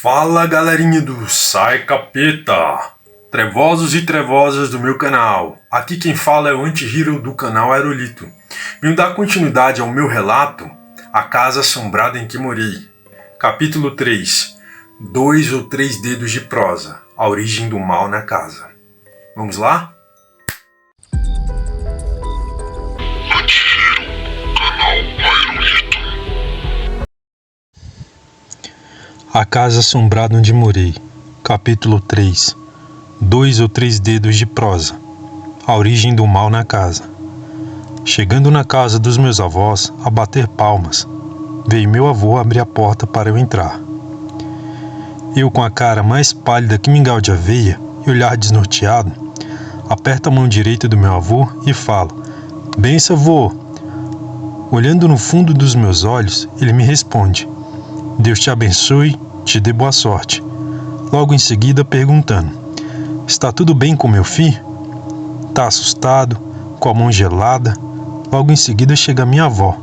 Fala galerinha do Sai Capeta, trevosos e trevosas do meu canal. Aqui quem fala é o anti-hero do canal Aerolito. Vim dar continuidade ao meu relato, A Casa Assombrada em que Morei. Capítulo 3, 2 ou 3 dedos de prosa, a origem do mal na casa. Vamos lá? Anti-hero, canal Aerolito. A Casa Assombrada onde morei. Capítulo 3. 2 ou 3 dedos de prosa. A origem do mal na casa. Chegando na casa dos meus avós, a bater palmas, veio meu avô abrir a porta para eu entrar. Eu, com a cara mais pálida que mingau de aveia e olhar desnorteado, aperto a mão direita do meu avô e falo: "Benção, avô." Olhando no fundo dos meus olhos, ele me responde: "Deus te abençoe, te dê boa sorte." Logo em seguida perguntando: "Está tudo bem com meu filho?" Tá assustado, com a mão gelada. Logo em seguida chega minha avó.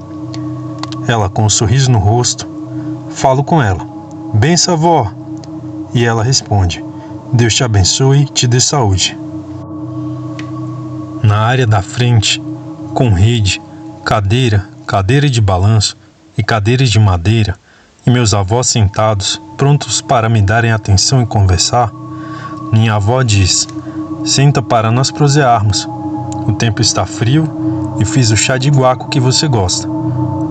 Ela com um sorriso no rosto. Falo com ela: "Benção, avó." E ela responde: "Deus te abençoe, te dê saúde." Na área da frente, com rede, cadeira de balanço e cadeiras de madeira, e meus avós sentados, prontos para me darem atenção e conversar, minha avó diz: "Senta para nós prosearmos. O tempo está frio e fiz o chá de guaco que você gosta.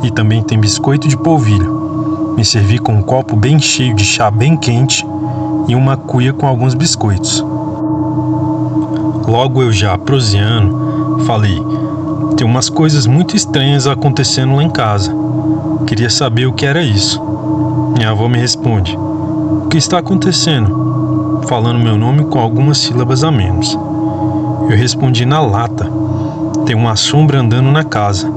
E também tem biscoito de polvilho. Me servi com um copo bem cheio de chá bem quente e uma cuia com alguns biscoitos." Logo eu já proseando, falei: "Tem umas coisas muito estranhas acontecendo lá em casa. Queria saber o que era isso." Minha avó me responde: "O que está acontecendo?" Falando meu nome com algumas sílabas a menos. Eu respondi na lata: "Tem uma sombra andando na casa."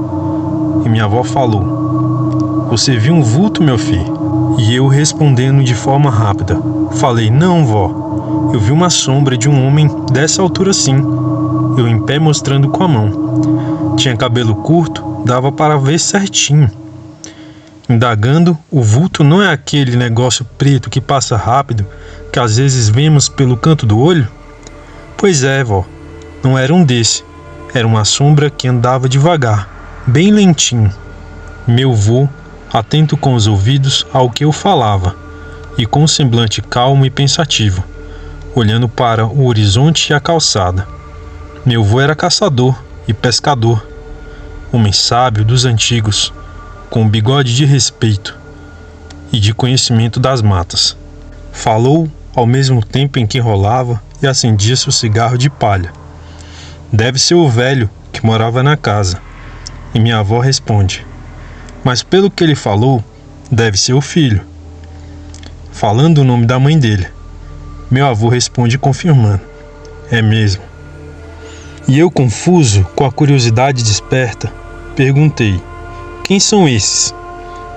E minha avó falou: "Você viu um vulto, meu filho?" E eu respondendo de forma rápida, falei: "Não, vó, eu vi uma sombra de um homem dessa altura sim." Eu em pé mostrando com a mão. Tinha cabelo curto, dava para ver certinho. Indagando, o vulto não é aquele negócio preto que passa rápido, que às vezes vemos pelo canto do olho? Pois é, vó, não era um desse. Era uma sombra que andava devagar, bem lentinho. Meu vô, atento com os ouvidos ao que eu falava, e com um semblante calmo e pensativo, olhando para o horizonte e a calçada. Meu vô era caçador e pescador, homem sábio dos antigos, com um bigode de respeito e de conhecimento das matas. Falou ao mesmo tempo em que enrolava e acendia seu cigarro de palha. Deve ser o velho que morava na casa. E minha avó responde: "Mas pelo que ele falou, deve ser o filho." Falando o nome da mãe dele, meu avô responde confirmando: "É mesmo." E eu, confuso, com a curiosidade desperta, perguntei: "Quem são esses?"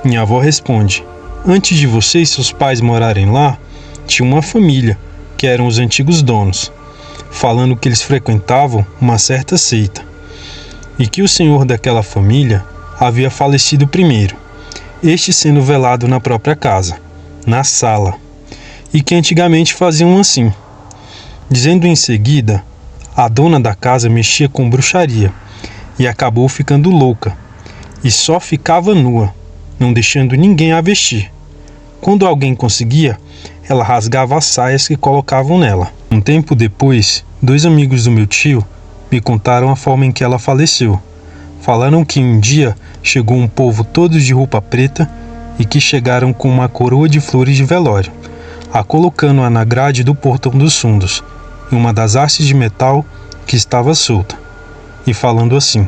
Minha avó responde: "Antes de você e seus pais morarem lá, tinha uma família, que eram os antigos donos, falando que eles frequentavam uma certa seita, e que o senhor daquela família havia falecido primeiro, este sendo velado na própria casa, na sala, e que antigamente faziam assim." Dizendo em seguida, a dona da casa mexia com bruxaria, e acabou ficando louca, e só ficava nua, não deixando ninguém a vestir. Quando alguém conseguia, ela rasgava as saias que colocavam nela. Um tempo depois, 2 amigos do meu tio me contaram a forma em que ela faleceu. Falaram que um dia chegou um povo todos de roupa preta e que chegaram com uma coroa de flores de velório, a colocando-a na grade do portão dos fundos, em uma das hastes de metal que estava solta, e falando assim: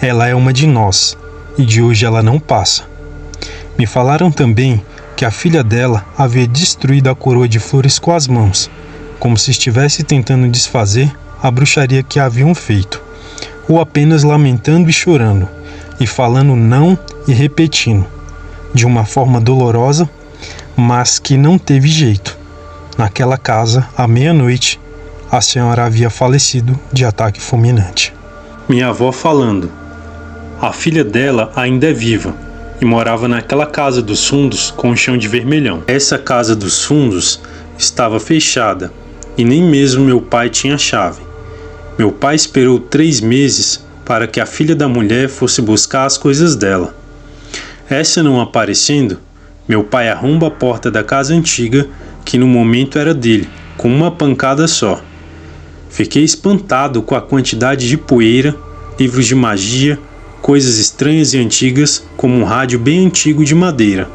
"Ela é uma de nós, e de hoje ela não passa." Me falaram também que a filha dela havia destruído a coroa de flores com as mãos, como se estivesse tentando desfazer a bruxaria que haviam feito, ou apenas lamentando e chorando, e falando não e repetindo, de uma forma dolorosa, mas que não teve jeito. Naquela casa, à meia-noite, a senhora havia falecido de ataque fulminante. Minha avó falando: "A filha dela ainda é viva, e morava naquela casa dos fundos com o chão de vermelhão. Essa casa dos fundos estava fechada e nem mesmo meu pai tinha chave. Meu pai esperou 3 meses para que a filha da mulher fosse buscar as coisas dela. Essa não aparecendo, meu pai arromba a porta da casa antiga, que no momento era dele, com uma pancada só. Fiquei espantado com a quantidade de poeira, livros de magia, coisas estranhas e antigas, como um rádio bem antigo de madeira.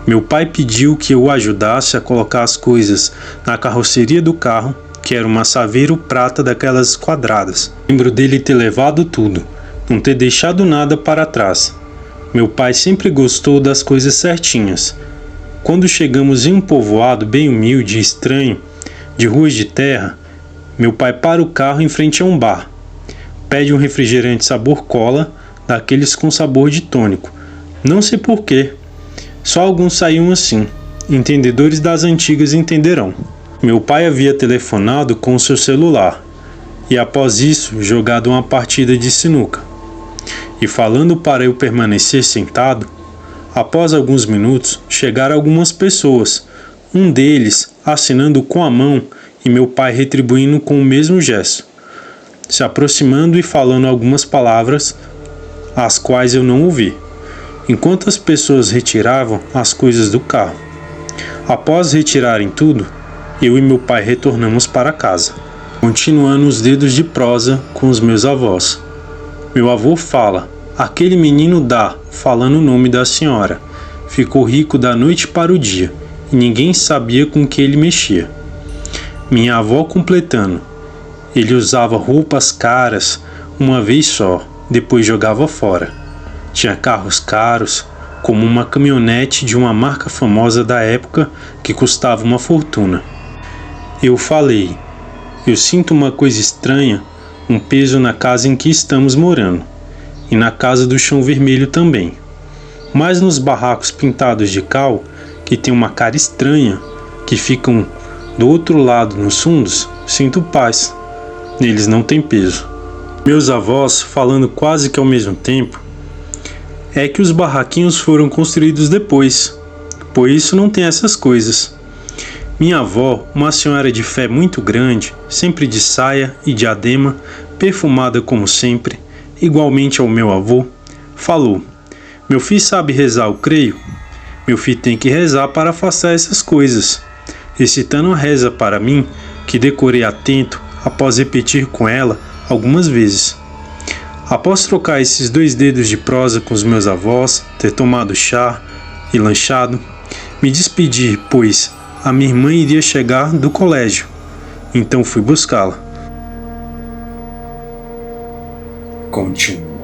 Meu pai pediu que eu o ajudasse a colocar as coisas na carroceria do carro, que era uma Saveiro prata daquelas quadradas. Lembro dele ter levado tudo, não ter deixado nada para trás. Meu pai sempre gostou das coisas certinhas. Quando chegamos em um povoado bem humilde e estranho, de ruas de terra, meu pai para o carro em frente a um bar. Pede um refrigerante sabor cola, daqueles com sabor de tônico. Não sei porquê. Só alguns saíam assim. Entendedores das antigas entenderão. Meu pai havia telefonado com o seu celular e após isso jogado uma partida de sinuca. E falando para eu permanecer sentado, após alguns minutos chegaram algumas pessoas, um deles assinando com a mão e meu pai retribuindo com o mesmo gesto, se aproximando e falando algumas palavras, as quais eu não ouvi, enquanto as pessoas retiravam as coisas do carro. Após retirarem tudo, eu e meu pai retornamos para casa, continuando os dedos de prosa com os meus avós. Meu avô fala, aquele menino dá, falando o nome da senhora, ficou rico da noite para o dia, e ninguém sabia com que ele mexia. Minha avó completando, ele usava roupas caras uma vez só, depois jogava fora. Tinha carros caros, como uma caminhonete de uma marca famosa da época que custava uma fortuna. Eu falei, eu sinto uma coisa estranha, um peso na casa em que estamos morando, e na casa do chão vermelho também. Mas nos barracos pintados de cal, que tem uma cara estranha, que ficam do outro lado nos fundos, sinto paz. Neles não tem peso. Meus avós, falando quase que ao mesmo tempo, é que os barraquinhos foram construídos depois, por isso não tem essas coisas. Minha avó, uma senhora de fé muito grande, sempre de saia e diadema, perfumada como sempre, igualmente ao meu avô, falou, meu filho sabe rezar, eu creio. Meu filho tem que rezar para afastar essas coisas. Recitando a reza para mim, que decorei atento após repetir com ela algumas vezes. Após trocar esses 2 dedos de prosa com os meus avós, ter tomado chá e lanchado, me despedi, pois a minha irmã iria chegar do colégio, então fui buscá-la. Continua.